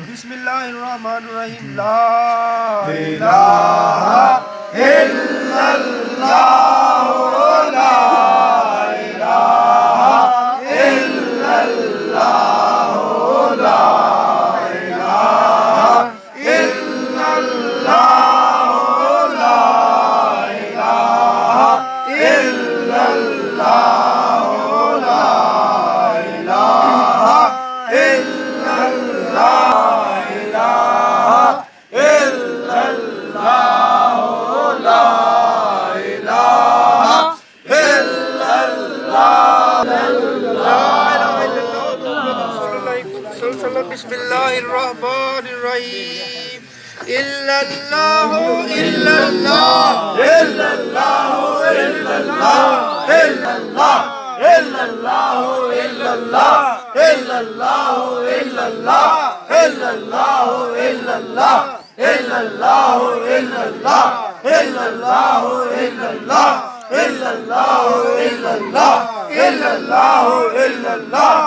बिस्मिल्लाहिर्रहमानिर्रहीम ला इलाहा इल्लल्लाह ला इलाहा इल्लल्लाह ला इलाहा इल्लल्लाह ला इलाहा इल्लल्लाह ला इलाहा इल्लल्लाह बिस्मिल्लाहिर्रहमानिर्रहीम इल्लल्लाह इल्लल्लाह इल्लल्लाह इल्लल्लाह इल्लल्लाह इल्लल्लाह इल्लल्लाह इल्लल्लाह इल्लल्लाह इल्लल्लाह इल्लल्लाह इल्लल्लाह इल्लल्लाह इल्लल्लाह इल्लल्लाह इल्लल्लाह इल्लल्लाह इल्लल्लाह इल्लल्लाह